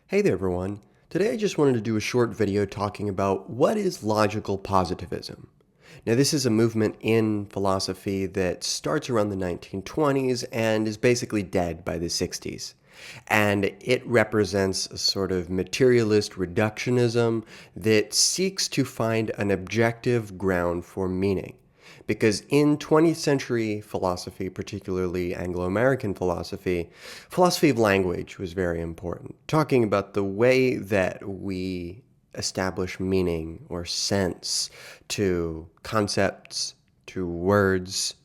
Hey there, everyone. Today I just wanted to do a short video talking about what is logical positivism. Now, this is a movement in philosophy that starts around the 1920s and is basically dead by the 60s. And it represents a sort of materialist reductionism that seeks to find an objective ground for meaning. Because in 20th century philosophy, particularly Anglo-American philosophy, philosophy of language was very important, talking about the way that we establish meaning or sense to concepts, to words,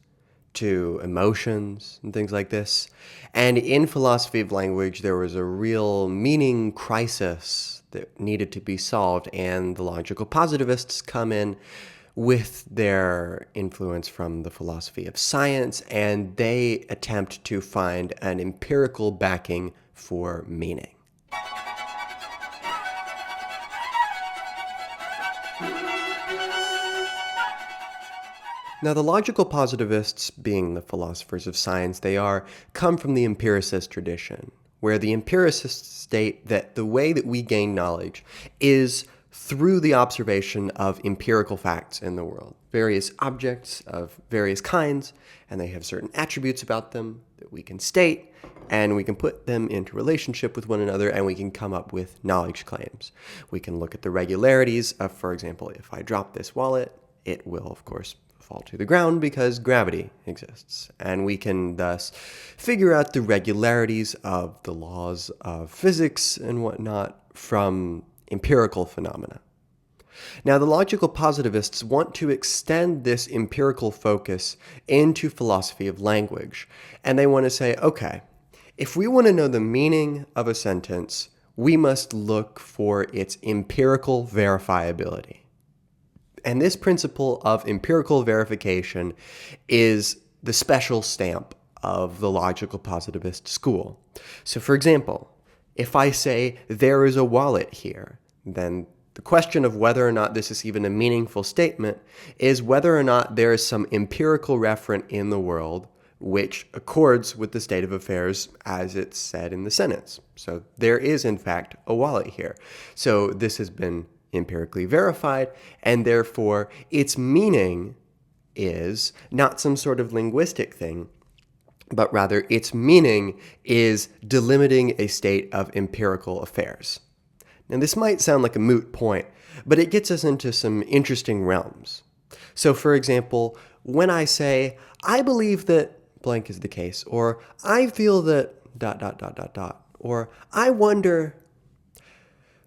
to emotions, and things like this. And in philosophy of language, there was a real meaning crisis that needed to be solved, and the logical positivists come in with their influence from the philosophy of science, and they attempt to find an empirical backing for meaning. Now, the logical positivists, being the philosophers of science they are, come from the empiricist tradition, where the empiricists state that the way that we gain knowledge is through the observation of empirical facts in the world, various objects of various kinds, and they have certain attributes about them that we can state, and we can put them into relationship with one another, and we can come up with knowledge claims. We can look at the regularities of, for example, if I drop this wallet, it will, of course, fall to the ground because gravity exists. And we can thus figure out the regularities of the laws of physics and whatnot from empirical phenomena. Now, the logical positivists want to extend this empirical focus into philosophy of language. And they want to say, okay, if we want to know the meaning of a sentence, we must look for its empirical verifiability. And this principle of empirical verification is the special stamp of the logical positivist school. So, for example, if I say there is a wallet here, then the question of whether or not this is even a meaningful statement is whether or not there is some empirical referent in the world which accords with the state of affairs as it's said in the sentence. So there is, in fact, a wallet here. So this has been empirically verified, and therefore its meaning is not some sort of linguistic thing, but rather its meaning is delimiting a state of empirical affairs. Now, this might sound like a moot point, but it gets us into some interesting realms. So, for example, when I say, I believe that blank is the case, or I feel that ... or I wonder.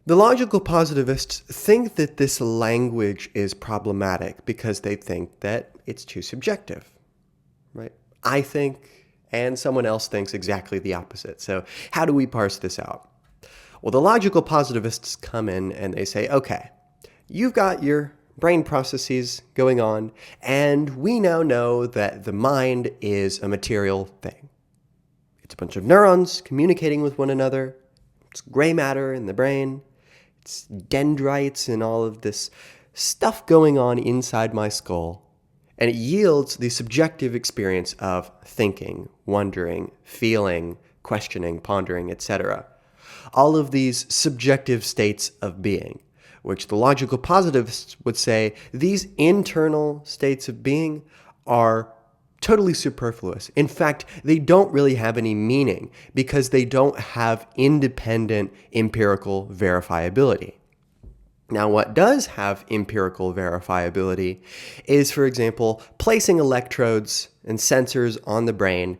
The logical positivists think that this language is problematic because they think that it's too subjective, right? I think, and someone else thinks exactly the opposite. So how do we parse this out? Well, the logical positivists come in and they say, okay, you've got your brain processes going on, and we now know that the mind is a material thing. It's a bunch of neurons communicating with one another. It's gray matter in the brain. It's dendrites and all of this stuff going on inside my skull. And it yields the subjective experience of thinking, wondering, feeling, questioning, pondering, etc. All of these subjective states of being, which the logical positivists would say these internal states of being are totally superfluous. In fact, they don't really have any meaning because they don't have independent empirical verifiability. Now, what does have empirical verifiability is, for example, placing electrodes and sensors on the brain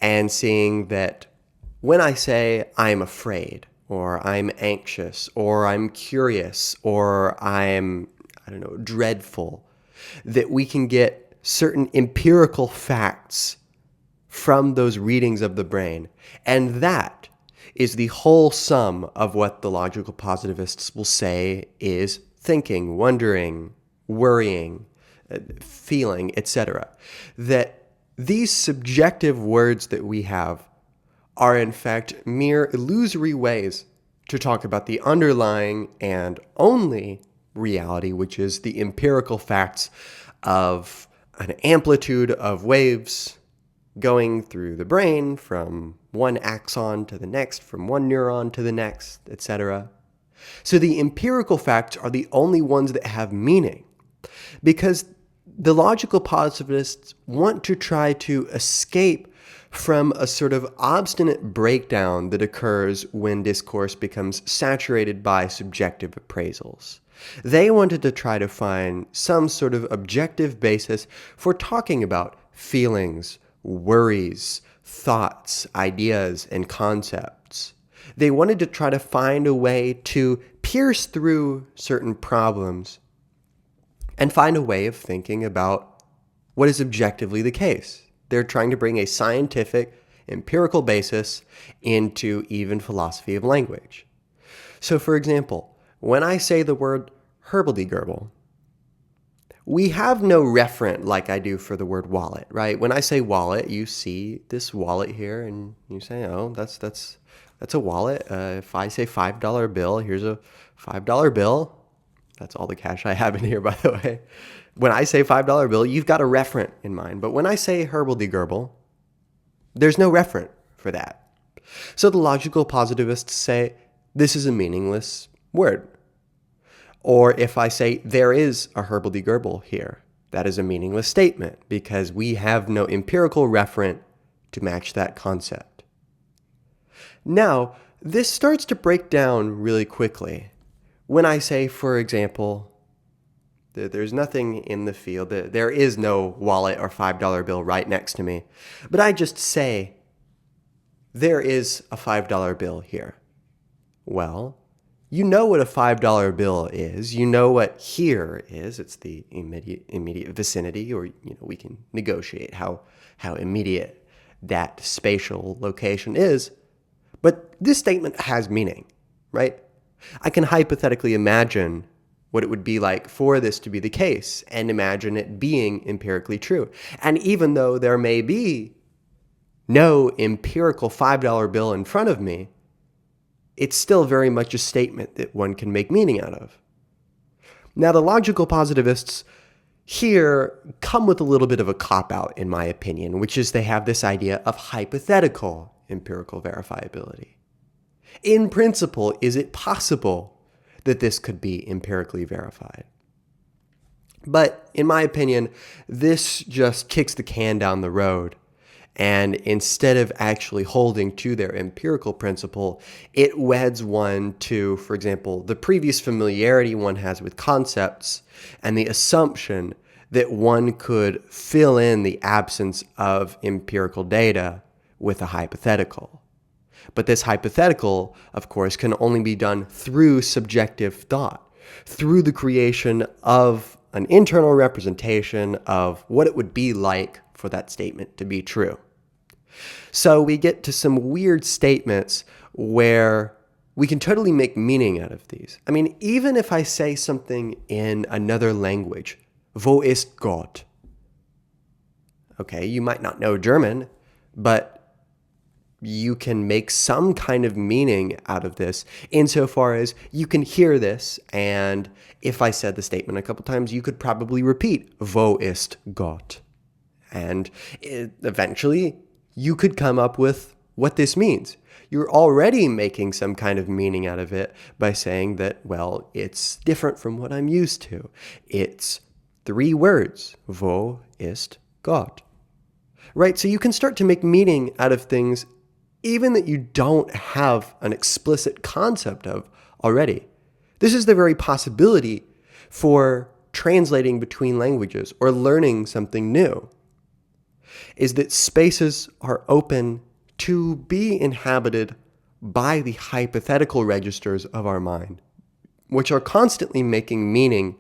and seeing that when I say I'm afraid, or I'm anxious, or I'm curious, or I'm, dreadful, that we can get certain empirical facts from those readings of the brain. And that is the whole sum of what the logical positivists will say is thinking, wondering, worrying, feeling, etc. That these subjective words that we have are in fact mere illusory ways to talk about the underlying and only reality, which is the empirical facts of an amplitude of waves going through the brain from one axon to the next, from one neuron to the next, etc. So the empirical facts are the only ones that have meaning, because the logical positivists want to try to escape from a sort of obstinate breakdown that occurs when discourse becomes saturated by subjective appraisals. They wanted to try to find some sort of objective basis for talking about feelings, worries, thoughts, ideas, and concepts. They wanted to try to find a way to pierce through certain problems and find a way of thinking about what is objectively the case. They're trying to bring a scientific, empirical basis into even philosophy of language. So, for example, when I say the word hurbledy-gurble, we have no referent like I do for the word wallet, right? When I say wallet, you see this wallet here, and you say, oh, that's a wallet. If I say $5 bill, here's a $5 bill. That's all the cash I have in here, by the way. When I say $5 bill, you've got a referent in mind. But when I say hurbledy-gurble, there's no referent for that. So the logical positivists say this is a meaningless word. Or if I say there is a hurbledy-gurble here, that is a meaningless statement because we have no empirical referent to match that concept. Now, this starts to break down really quickly. When I say, for example, that there's nothing in the field, that there is no wallet or $5 bill right next to me, but I just say, there is a $5 bill here. Well, you know what a $5 bill is. You know what here is. It's the immediate vicinity, or we can negotiate how immediate that spatial location is. But this statement has meaning, right? I can hypothetically imagine what it would be like for this to be the case and imagine it being empirically true. And even though there may be no empirical $5 bill in front of me, it's still very much a statement that one can make meaning out of. Now, the logical positivists here come with a little bit of a cop-out, in my opinion, which is they have this idea of hypothetical empirical verifiability. In principle, is it possible that this could be empirically verified? But in my opinion, this just kicks the can down the road. And instead of actually holding to their empirical principle, it weds one to, for example, the previous familiarity one has with concepts and the assumption that one could fill in the absence of empirical data with a hypothetical. But this hypothetical, of course, can only be done through subjective thought, through the creation of an internal representation of what it would be like for that statement to be true. So we get to some weird statements where we can totally make meaning out of these. I mean, even if I say something in another language, wo ist Gott? Okay, you might not know German, but you can make some kind of meaning out of this insofar as you can hear this, and if I said the statement a couple times, you could probably repeat, wo ist Gott? And eventually, you could come up with what this means. You're already making some kind of meaning out of it by saying that, well, it's different from what I'm used to. It's 3 words, wo ist Gott? Right, so you can start to make meaning out of things even that you don't have an explicit concept of already. This is the very possibility for translating between languages or learning something new, is that spaces are open to be inhabited by the hypothetical registers of our mind, which are constantly making meaning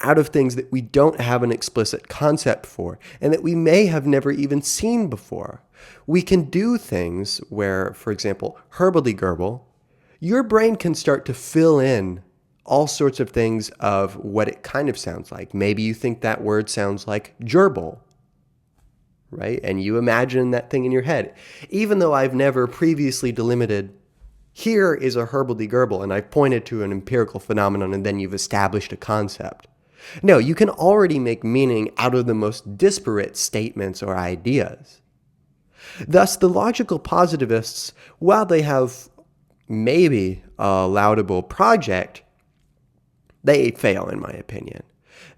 out of things that we don't have an explicit concept for and that we may have never even seen before. We can do things where, for example, hurbledy-gurble, your brain can start to fill in all sorts of things of what it kind of sounds like. Maybe you think that word sounds like gerbil, right? And you imagine that thing in your head. Even though I've never previously delimited, here is a hurbledy-gurble, and I've pointed to an empirical phenomenon, and then you've established a concept. No, you can already make meaning out of the most disparate statements or ideas. Thus, the logical positivists, while they have maybe a laudable project, they fail, in my opinion.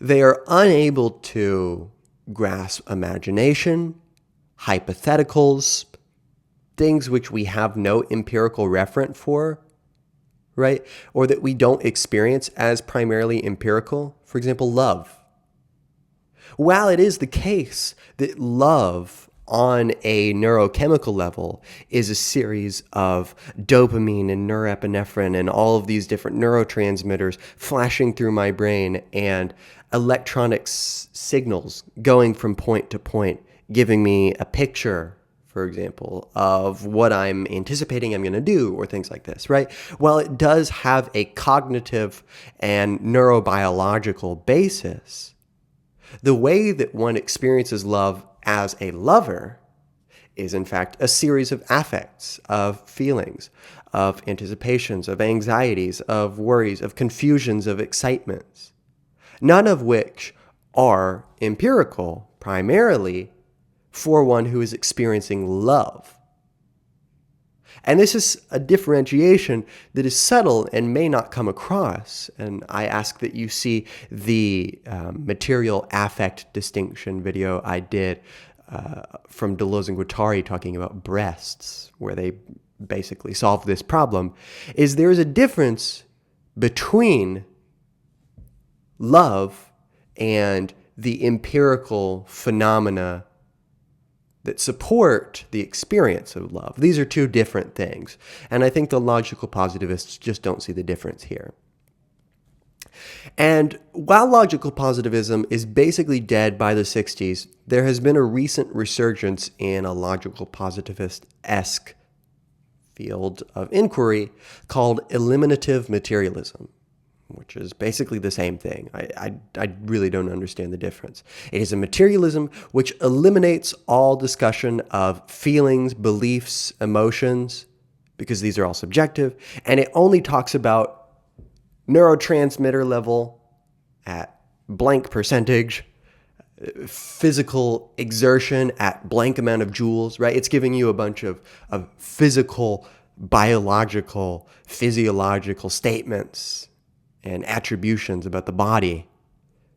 They are unable to grasp imagination, hypotheticals, things which we have no empirical referent for, right? Or that we don't experience as primarily empirical. For example, love. While it is the case that love on a neurochemical level is a series of dopamine and norepinephrine and all of these different neurotransmitters flashing through my brain and electronic signals going from point to point, giving me a picture, for example, of what I'm anticipating I'm going to do or things like this, right? While it does have a cognitive and neurobiological basis, the way that one experiences love as a lover is, in fact, a series of affects, of feelings, of anticipations, of anxieties, of worries, of confusions, of excitements, none of which are empirical primarily for one who is experiencing love. And this is a differentiation that is subtle and may not come across. And I ask that you see the material affect distinction video I did from Deleuze and Guattari talking about breasts, where they basically solve this problem, is there is a difference between love and the empirical phenomena that support the experience of love. These are two different things. And I think the logical positivists just don't see the difference here. And while logical positivism is basically dead by the 60s, there has been a recent resurgence in a logical positivist-esque field of inquiry called eliminative materialism, which is basically the same thing. I really don't understand the difference. It is a materialism which eliminates all discussion of feelings, beliefs, emotions, because these are all subjective, and it only talks about neurotransmitter level at blank percentage, physical exertion at blank amount of joules, right? It's giving you a bunch of physical, biological, physiological statements and attributions about the body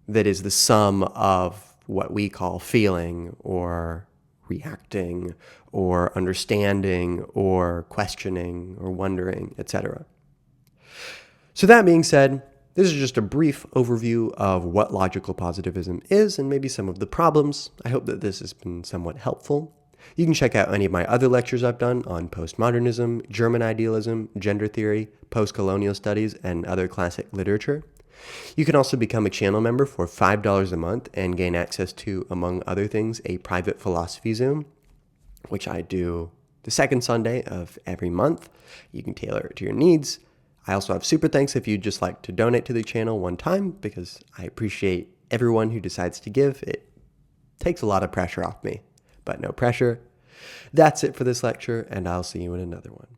that is the sum of what we call feeling or reacting or understanding or questioning or wondering, etc. So that being said, this is just a brief overview of what logical positivism is and maybe some of the problems. I hope that this has been somewhat helpful. You can check out any of my other lectures I've done on postmodernism, German idealism, gender theory, post-colonial studies, and other classic literature. You can also become a channel member for $5 a month and gain access to, among other things, a private philosophy Zoom, which I do the second Sunday of every month. You can tailor it to your needs. I also have super thanks if you'd just like to donate to the channel one time, because I appreciate everyone who decides to give. It takes a lot of pressure off me, but no pressure. That's it for this lecture, and I'll see you in another one.